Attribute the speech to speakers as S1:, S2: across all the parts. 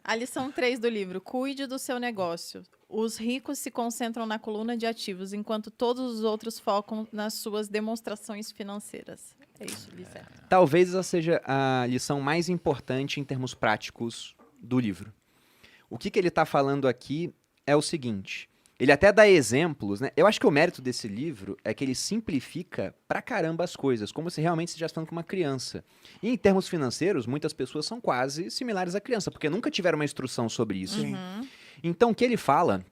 S1: A lição 3 do livro: cuide do seu negócio. Os ricos se concentram na coluna de ativos, enquanto todos os outros focam nas suas demonstrações financeiras. É isso, Lizé.
S2: Talvez essa seja a lição mais importante em termos práticos do livro. O que ele está falando aqui é o seguinte: ele até dá exemplos, né? Eu acho que o mérito desse livro é que ele simplifica pra caramba as coisas, como se realmente você estivesse falando com uma criança. E em termos financeiros, muitas pessoas são quase similares à criança, porque nunca tiveram uma instrução sobre isso.
S3: Sim.
S2: Então, o que ele fala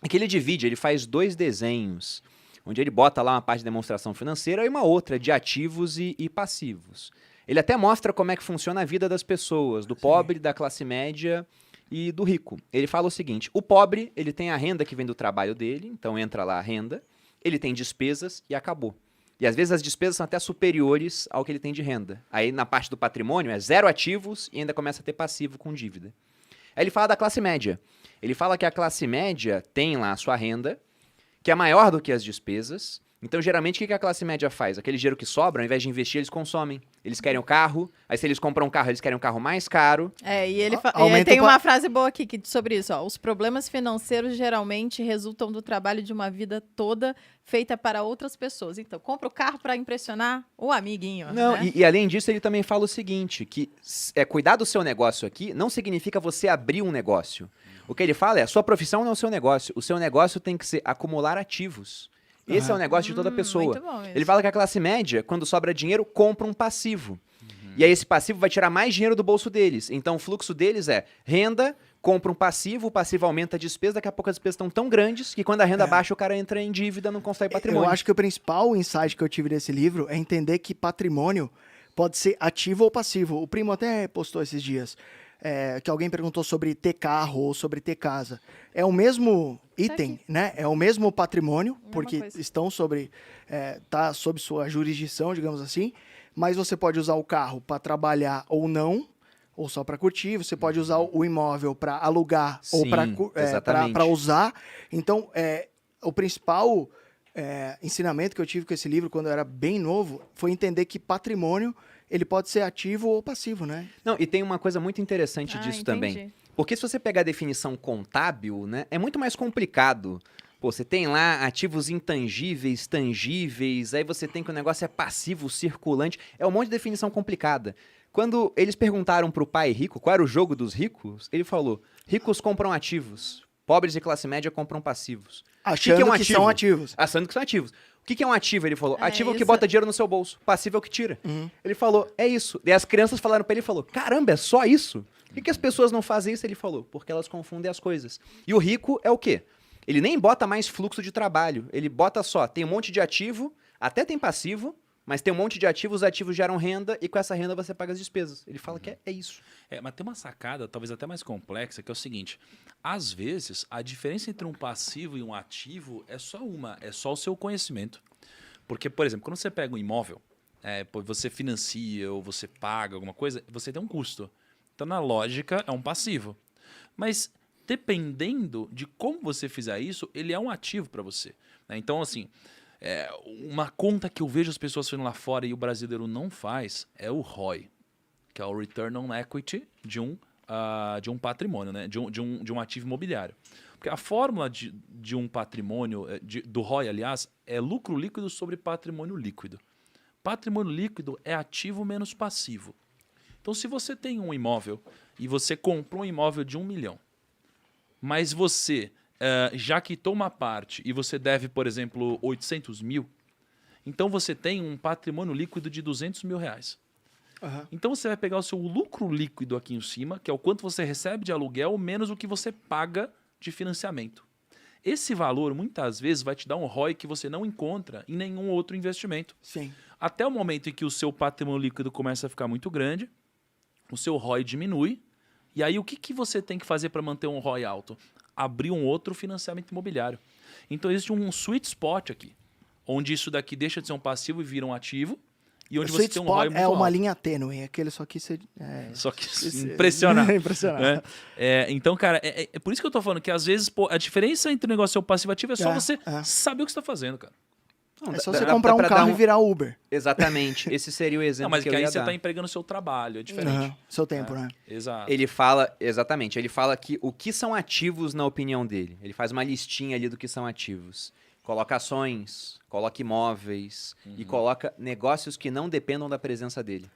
S2: é que ele divide, ele faz 2 desenhos, onde ele bota lá uma parte de demonstração financeira e uma outra de ativos e passivos. Ele até mostra como é que funciona a vida das pessoas, do pobre, da classe média e do rico. Ele fala o seguinte: o pobre, ele tem a renda que vem do trabalho dele, então entra lá a renda, ele tem despesas e acabou. E às vezes as despesas são até superiores ao que ele tem de renda. Aí na parte do patrimônio é 0 ativos e ainda começa a ter passivo com dívida. Aí ele fala da classe média. Ele fala que a classe média tem lá a sua renda, que é maior do que as despesas. Então, geralmente, o que a classe média faz? Aquele dinheiro que sobra, ao invés de investir, eles consomem. Eles querem o carro, aí se eles compram um carro, eles querem um carro mais caro.
S1: É, e ele
S3: Aumenta
S1: tem
S3: o
S1: uma frase boa aqui sobre isso. Ó. Os problemas financeiros geralmente resultam do trabalho de uma vida toda feita para outras pessoas. Então, compra o carro para impressionar o amiguinho.
S2: Não,
S1: né?
S2: e além disso, ele também fala o seguinte, que cuidar do seu negócio aqui não significa você abrir um negócio. O que ele fala é, a sua profissão não é o seu negócio. O seu negócio tem que ser acumular ativos. Esse é o negócio de toda pessoa.
S1: Muito bom isso.
S2: Ele fala que a classe média, quando sobra dinheiro, compra um passivo. E aí esse passivo vai tirar mais dinheiro do bolso deles. Então o fluxo deles é renda, compra um passivo, o passivo aumenta a despesa, daqui a pouco as despesas estão tão grandes que quando a renda baixa o cara entra em dívida, não constrói patrimônio.
S3: Eu acho que o principal insight que eu tive desse livro é entender que patrimônio pode ser ativo ou passivo. O primo até postou esses dias, que alguém perguntou sobre ter carro ou sobre ter casa. É o mesmo item,
S1: aqui.
S3: né? É o mesmo patrimônio, porque
S1: coisa.
S3: estão tá sob sua jurisdição, digamos assim, mas você pode usar o carro para trabalhar ou não, ou só para curtir. Você pode usar o imóvel para alugar ou
S2: exatamente.
S3: para usar. Então, o principal ensinamento que eu tive com esse livro quando eu era bem novo foi entender que patrimônio ele pode ser ativo ou passivo, né?
S2: Não, e tem uma coisa muito interessante disso também.
S1: Entendi.
S2: Porque se você pegar a definição contábil, né, é muito mais complicado. Pô, você tem lá ativos intangíveis, tangíveis, aí você tem que o negócio é passivo, circulante. É um monte de definição complicada. Quando eles perguntaram pro pai rico qual era o jogo dos ricos, ele falou: ricos compram ativos, pobres de classe média compram passivos.
S3: Achando
S2: que é um
S3: que
S2: ativo?
S3: são ativos.
S2: Achando que são ativos. O que é um ativo? Ele falou:
S1: É,
S2: ativo é o que
S1: isso-
S2: bota dinheiro no seu bolso, passivo é o que tira. Ele falou: é isso. E as crianças falaram pra ele, falou: caramba, é só isso? Por que as pessoas não fazem isso? Ele falou: porque elas confundem as coisas. E o rico é o quê? Ele nem bota mais fluxo de trabalho, ele bota só, tem um monte de ativo, até tem passivo, mas tem um monte de ativos, os ativos geram renda e com essa renda você paga as despesas. Ele fala que é isso.
S4: Mas tem uma sacada, talvez até mais complexa, que é o seguinte: às vezes, a diferença entre um passivo e um ativo é só uma, é só o seu conhecimento. Porque, por exemplo, quando você pega um imóvel, você financia ou você paga alguma coisa, você tem um custo. Então, na lógica, é um passivo. Mas, dependendo de como você fizer isso, ele é um ativo para você. Né? Então, assim, uma conta que eu vejo as pessoas fazendo lá fora e o brasileiro não faz é o ROI, que é o Return on Equity de um patrimônio, né? de um ativo imobiliário. Porque a fórmula de um patrimônio, do ROI, aliás, é lucro líquido sobre patrimônio líquido. Patrimônio líquido é ativo menos passivo. Então, se você tem um imóvel e você comprou um imóvel de 1 milhão, mas você já quitou uma parte e você deve, por exemplo, 800 mil, então você tem um patrimônio líquido de 200 mil reais. Então você vai pegar o seu lucro líquido aqui em cima, que é o quanto você recebe de aluguel, menos o que você paga de financiamento. Esse valor, muitas vezes, vai te dar um ROI que você não encontra em nenhum outro investimento.
S3: Sim.
S4: Até o momento em que o seu patrimônio líquido começa a ficar muito grande, o seu ROI diminui, e aí o que você tem que fazer para manter um ROI alto? Abrir um outro financiamento imobiliário. Então existe um sweet spot aqui, onde isso daqui deixa de ser um passivo e vira um ativo, e onde
S3: O
S4: você
S3: sweet
S4: tem um
S3: spot
S4: ROI muito
S3: é uma
S4: alto.
S3: linha tênue, aquele só que você...
S4: Só que impressionar.
S3: Impressionar.
S4: Né? Então, cara, é por isso que eu tô falando que às vezes a diferença entre o negócio e o passivo ativo é só você saber o que você tá fazendo, cara.
S2: Não,
S3: É só
S2: dá-
S3: você
S2: dá
S3: comprar um
S2: pra dar
S3: carro e virar Uber.
S2: Exatamente. Esse seria o exemplo
S4: Não, mas
S2: que eu
S4: que aí
S2: ia
S4: você
S2: dar.
S4: tá empregando o seu trabalho, é diferente.
S3: Aham, seu tempo, né?
S4: Exato.
S2: Ele fala, exatamente, ele fala que o que são ativos na opinião dele. Ele faz uma listinha ali do que são ativos. Coloca ações, coloca imóveis e coloca negócios que não dependam da presença dele.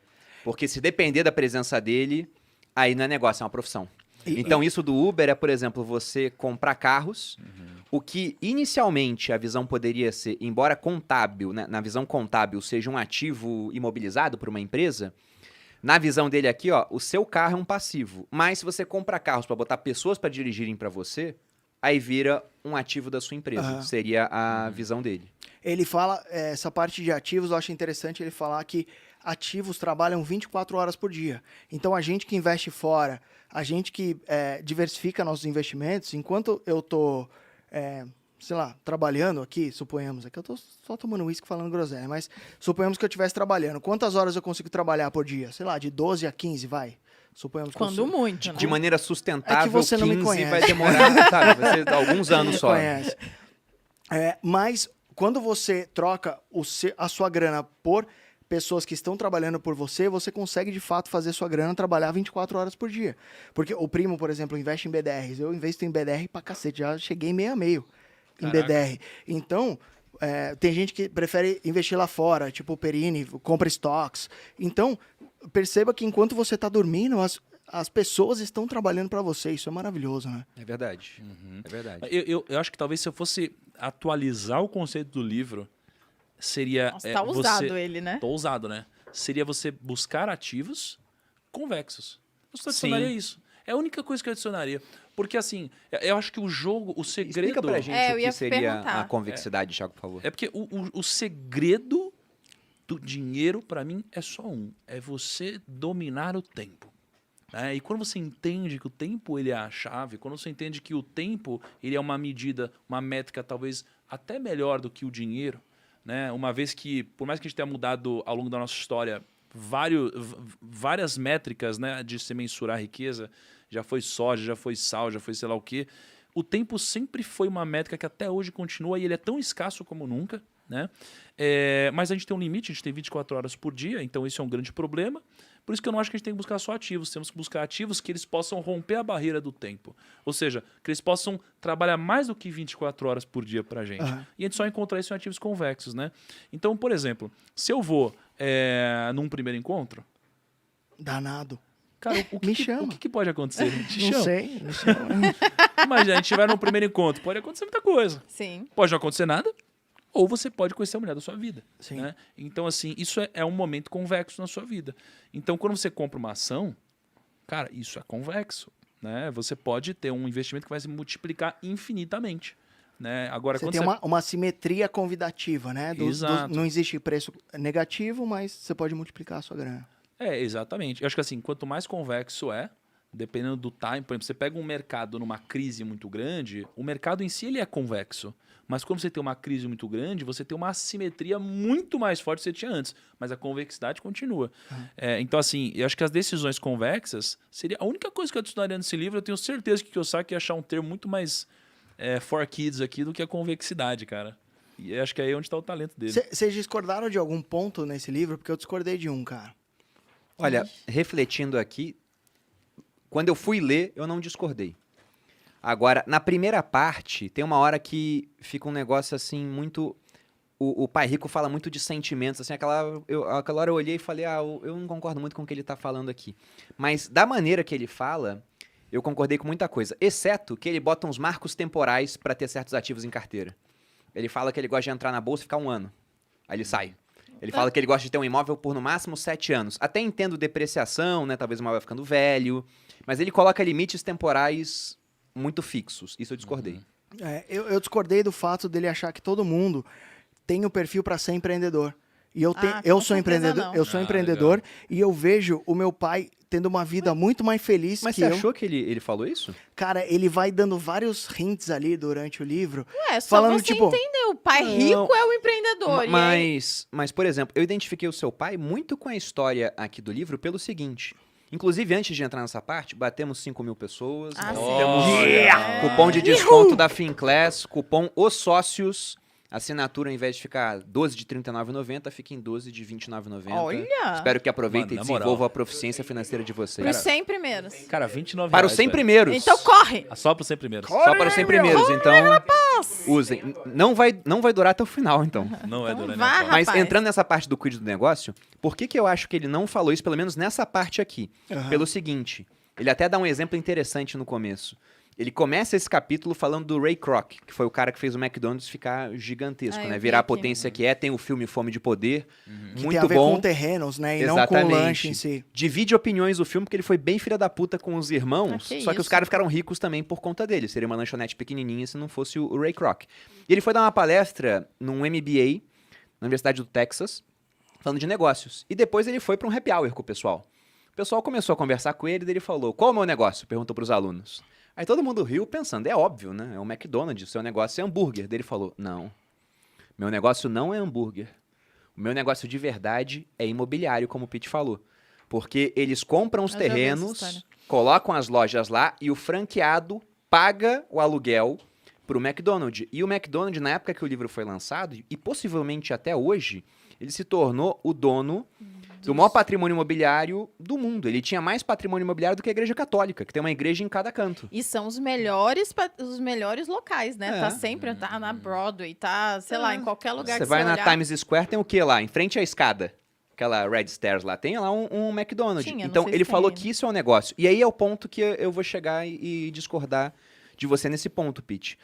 S2: Porque se depender da presença dele, aí não é negócio, é uma profissão. Então isso do Uber é, por exemplo, você comprar carros, o que inicialmente a visão poderia ser, embora contábil, né, na visão contábil seja um ativo imobilizado por uma empresa, na visão dele aqui, ó, o seu carro é um passivo. Mas se você compra carros para botar pessoas para dirigirem para você, aí vira um ativo da sua empresa.
S3: Aham.
S2: Seria a visão dele.
S3: Ele fala, essa parte de ativos, eu acho interessante ele falar que ativos trabalham 24 horas por dia. Então, a gente que investe fora, a gente que diversifica nossos investimentos, enquanto eu tô, sei lá, trabalhando aqui, suponhamos, aqui eu tô só tomando uísque falando groselha, mas suponhamos que eu estivesse trabalhando. Quantas horas eu consigo trabalhar por dia? Sei lá, de 12 a 15, vai. Suponhamos que
S1: Quando muito, né?
S2: De maneira sustentável,
S3: você não me
S2: 15
S3: conhece.
S2: vai demorar, sabe? Vai ser alguns anos
S3: me
S2: só.
S3: conhece. Mas quando você troca a sua grana por pessoas que estão trabalhando por você, você consegue de fato fazer sua grana trabalhar 24 horas por dia. Porque o primo, por exemplo, investe em BDRs. Eu investo em BDR pra cacete, já cheguei meio a meio em
S4: Caraca.
S3: BDR. Então, tem gente que prefere investir lá fora, tipo o Perini, compra estoques. Então, perceba que enquanto você está dormindo, as pessoas estão trabalhando para você. Isso é maravilhoso, né?
S2: É verdade. É verdade.
S4: Eu acho que talvez se eu fosse atualizar o conceito do livro, seria...
S1: Nossa, tá usado ele, né?
S4: Tô usado, né? Seria você buscar ativos convexos. Eu só adicionaria isso. É a única coisa que eu adicionaria. Porque, assim, eu acho que o jogo, o segredo...
S2: Explica pra gente
S1: eu
S2: o
S1: ia
S2: que seria
S1: perguntar.
S2: a convexidade, Thiago, por favor.
S4: É porque o segredo do dinheiro, pra mim, é só um. É você dominar o tempo. Né? E quando você entende que o tempo ele é a chave, quando você entende que o tempo ele é uma medida, uma métrica talvez até melhor do que o dinheiro, né? Uma vez que, por mais que a gente tenha mudado ao longo da nossa história várias métricas, né, de se mensurar a riqueza, já foi soja, já foi sal, já foi sei lá o quê, o tempo sempre foi uma métrica que até hoje continua e ele é tão escasso como nunca, né? Mas a gente tem um limite, a gente tem 24 horas por dia, então isso é um grande problema. Por isso que eu não acho que a gente tem que buscar só ativos, temos que buscar ativos que eles possam romper a barreira do tempo. Ou seja, que eles possam trabalhar mais do que 24 horas por dia pra gente. E a gente só encontra isso em ativos convexos, né? Então, por exemplo, se eu vou num primeiro encontro,
S3: Danado.
S4: cara,
S3: Me chama.
S4: o que pode acontecer? Te
S3: Não
S4: chama.
S3: sei. Me chama.
S4: Imagina, a gente vai num primeiro encontro, pode acontecer muita coisa.
S1: Sim.
S4: Pode não acontecer nada, ou você pode conhecer a mulher da sua vida.
S3: Sim.
S4: Né? Então, assim, isso é um momento convexo na sua vida. Então, quando você compra uma ação, cara, isso é convexo. Né? Você pode ter um investimento que vai se multiplicar infinitamente. Né? Agora,
S3: Você
S4: quando
S3: tem uma simetria convidativa, né?
S4: Exato.
S3: Não existe preço negativo, mas você pode multiplicar a sua grana.
S4: Exatamente. Eu acho que assim, quanto mais convexo dependendo do time, por exemplo, você pega um mercado numa crise muito grande, o mercado em si ele é convexo. Mas quando você tem uma crise muito grande, você tem uma assimetria muito mais forte do que você tinha antes. Mas a convexidade continua. Então, assim, eu acho que as decisões convexas seria a única coisa que eu adicionaria nesse livro. Eu tenho certeza que o Kiyosaki ia achar um termo muito mais for kids aqui do que a convexidade, cara. E eu acho que é aí onde está o talento dele.
S3: Vocês discordaram de algum ponto nesse livro? Porque eu discordei de um, cara.
S2: Olha, refletindo aqui, quando eu fui ler, eu não discordei. Agora, na primeira parte, tem uma hora que fica um negócio assim, muito... O Pai Rico fala muito de sentimentos, assim, aquela hora eu olhei e falei, eu não concordo muito com o que ele tá falando aqui. Mas da maneira que ele fala, eu concordei com muita coisa, exceto que ele bota uns marcos temporais para ter certos ativos em carteira. Ele fala que ele gosta de entrar na bolsa e ficar 1 ano. Aí ele sai. Ele fala que ele gosta de ter um imóvel por no máximo 7 anos. Até entendo depreciação, né? Talvez o imóvel vai ficando velho. Mas ele coloca limites temporais muito fixos. Isso eu discordei.
S3: Eu discordei do fato dele achar que todo mundo tem o perfil para ser empreendedor. E eu
S1: com
S3: sou
S1: certeza
S3: empreendedor,
S1: não.
S3: eu sou empreendedor e eu vejo o meu pai tendo uma vida muito mais feliz
S2: Mas
S3: que
S2: você
S3: eu.
S2: achou que ele falou isso?
S3: Cara, ele vai dando vários hints ali durante o livro.
S1: Só
S3: falando,
S1: você
S3: tipo,
S1: entender. O pai
S2: Não.
S1: rico é o empreendedor. e aí-
S2: Mas, por exemplo, eu identifiquei o seu pai muito com a história aqui do livro pelo seguinte. Inclusive, antes de entrar nessa parte, batemos 5.000 pessoas.
S1: Ah, sim.
S2: Temos
S4: Yeah!
S2: cupom de desconto da Finclass, cupom Os Sócios. A assinatura, ao invés de ficar 12 de R$ 39,90, fica em 12 de R$ 29,90.
S1: Olha!
S2: Espero que aproveitem
S4: Mano,
S2: e
S4: na moral.
S2: desenvolvam a proficiência financeira de vocês.
S1: Para os 100 primeiros.
S4: Cara, R$29.
S2: Para os 100
S4: velho.
S2: primeiros.
S1: Então corre!
S4: Só para os 100 primeiros.
S2: Só para os 100 primeiros, então usem. Não vai durar até o final, então.
S4: Não é
S1: Então
S4: durante
S1: vá,
S4: a
S2: Mas
S1: rapaz.
S2: entrando nessa parte do quid do negócio, por que eu acho que ele não falou isso, pelo menos nessa parte aqui?
S3: Aham.
S2: Pelo seguinte, ele até dá um exemplo interessante no começo. Ele começa esse capítulo falando do Ray Kroc, que foi o cara que fez o McDonald's ficar gigantesco,
S1: Ah, eu
S2: né?
S1: vi
S2: Virar a
S1: aqui.
S2: potência que é. Tem o filme Fome de Poder,
S3: Que
S2: muito
S3: tem a ver
S2: bom.
S3: com terrenos, né? E não com
S2: Exatamente.
S3: o lanche em si.
S2: Divide opiniões do filme, porque ele foi bem filha da puta com os irmãos,
S1: Ah, que
S2: só que os
S1: isso.
S2: caras ficaram ricos também por conta dele. Seria uma lanchonete pequenininha se não fosse o Ray Kroc. E ele foi dar uma palestra num MBA, na Universidade do Texas, falando de negócios. E depois ele foi para um happy hour com o pessoal. O pessoal começou a conversar com ele, e ele falou, qual é o meu negócio? Perguntou para os alunos. Aí todo mundo riu pensando, é óbvio, né? É um McDonald's, o seu negócio é hambúrguer. Daí ele falou, não, meu negócio não é hambúrguer. O meu negócio de verdade é imobiliário, como o Pete falou. Porque eles compram os
S1: Eu já vi essa
S2: terrenos,
S1: história.
S2: colocam as lojas lá e o franqueado paga o aluguel pro McDonald's. E o McDonald's, na época que o livro foi lançado, e possivelmente até hoje, ele se tornou o dono do maior patrimônio imobiliário do mundo. Ele tinha mais patrimônio imobiliário do que a Igreja Católica, que tem uma igreja em cada canto.
S1: E são os melhores locais, né?
S2: É.
S1: Tá sempre, tá na Broadway, tá, sei lá, em qualquer lugar
S2: Você
S1: que
S2: vai
S1: você
S2: na
S1: olhar.
S2: Times Square, tem o que lá? Em frente à escada. Aquela Red Stairs lá, tem lá um McDonald's.
S1: Tinha, não
S2: Então,
S1: sei se
S2: ele
S1: tem
S2: falou
S1: ainda.
S2: que isso é um negócio. E aí é o ponto que eu vou chegar e discordar de você nesse ponto, Pete.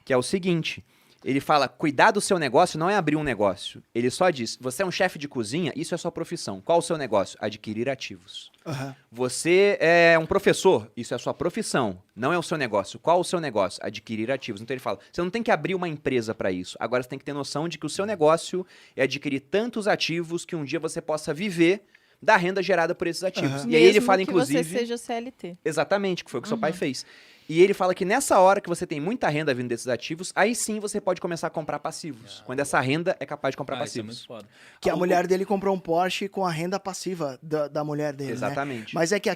S2: Que é o seguinte, ele fala, cuidar do seu negócio não é abrir um negócio. Ele só diz, você é um chefe de cozinha, isso é sua profissão. Qual o seu negócio? Adquirir ativos.
S3: Aham.
S2: Você é um professor, isso é a sua profissão, não é o seu negócio. Qual o seu negócio? Adquirir ativos. Então ele fala, você não tem que abrir uma empresa para isso. Agora você tem que ter noção de que o seu negócio é adquirir tantos ativos que um dia você possa viver da renda gerada por esses ativos.
S3: Aham.
S2: E aí ele
S1: Mesmo
S2: fala,
S1: que
S2: inclusive,
S1: você seja CLT.
S2: exatamente, que foi o que seu pai fez. E ele fala que nessa hora que você tem muita renda vindo desses ativos, aí sim você pode começar a comprar passivos. Quando essa renda é capaz de comprar
S4: Isso é
S2: passivos.
S4: muito foda.
S3: Que a mulher dele comprou um Porsche com a renda passiva da mulher dele, né?
S2: Exatamente.
S3: Mas é que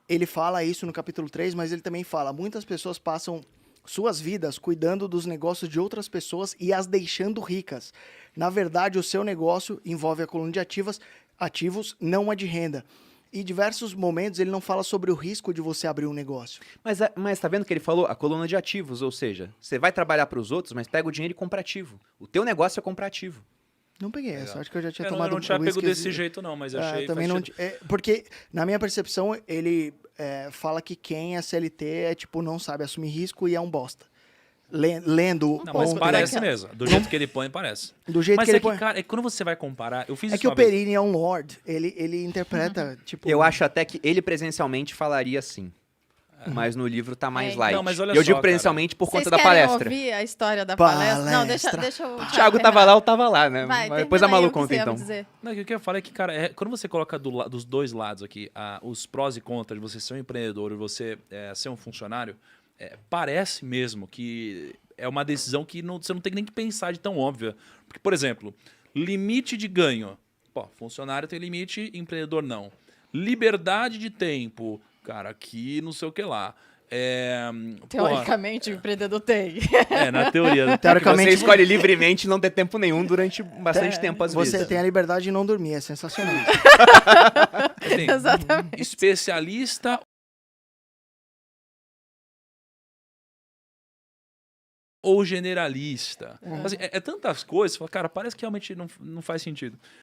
S3: ele fala isso no capítulo 3, mas ele também fala, muitas pessoas passam suas vidas cuidando dos negócios de outras pessoas e as deixando ricas. Na verdade, o seu negócio envolve a coluna de ativos, não a de renda. E em diversos momentos ele não fala sobre o risco de você abrir um negócio.
S2: Mas tá vendo que ele falou? A coluna de ativos, ou seja, você vai trabalhar para os outros, mas pega o dinheiro e compra ativo. O teu negócio é comprar ativo.
S3: Não peguei essa,
S4: Legal.
S3: acho que eu já tinha
S4: Eu
S3: tomado
S4: não tinha pego
S3: whisky.
S4: desse jeito, não, mas achei.
S3: Também
S4: faz
S3: não,
S4: sentido.
S3: porque, na minha percepção, ele fala que quem é CLT é tipo, não sabe assumir risco e é um bosta. Lendo
S4: Não, mas
S3: ontem,
S4: parece
S1: daquela-
S4: mesmo. Do jeito que ele põe, parece.
S3: do jeito
S4: Mas
S3: que
S4: é
S3: ele
S4: que,
S3: põe.
S4: cara, quando você vai comparar. Eu fiz
S3: É
S4: isso
S3: que o
S4: uma vez.
S3: Perini é um lord, ele interpreta, tipo...
S2: Eu acho até que ele presencialmente falaria assim. Mas no livro tá mais
S1: É,
S2: light.
S4: não, mas olha
S2: E eu
S4: só,
S2: digo presencialmente por
S1: Vocês
S2: conta da
S1: querem
S2: palestra.
S1: ouvir a história da palestra? Não, deixa
S3: Palestra.
S1: eu...
S2: O Thiago tava lá, eu tava lá, né?
S1: Vai,
S2: Mas depois a
S1: termina aí
S2: Malu
S1: o que
S2: conta
S1: você ia
S2: então.
S1: dizer.
S4: Não, o que eu ia falar é que, cara, quando você coloca dos dois lados aqui, os prós e contras de você ser um empreendedor e você ser um funcionário, parece mesmo que é uma decisão que você não tem nem que pensar de tão óbvia. Porque, por exemplo, limite de ganho. Pô, funcionário tem limite, empreendedor não. Liberdade de tempo. Cara, aqui não sei o que lá.
S1: Teoricamente, o empreendedor tem.
S4: Na teoria.
S3: Teoricamente,
S2: Você escolhe livremente não ter tempo nenhum durante bastante tempo, às
S3: você
S2: vezes.
S3: tem a liberdade de não dormir, é sensacional.
S4: Tem
S1: Exatamente.
S4: especialista ou generalista. Assim, é tantas coisas, você fala, cara, parece que realmente não faz sentido.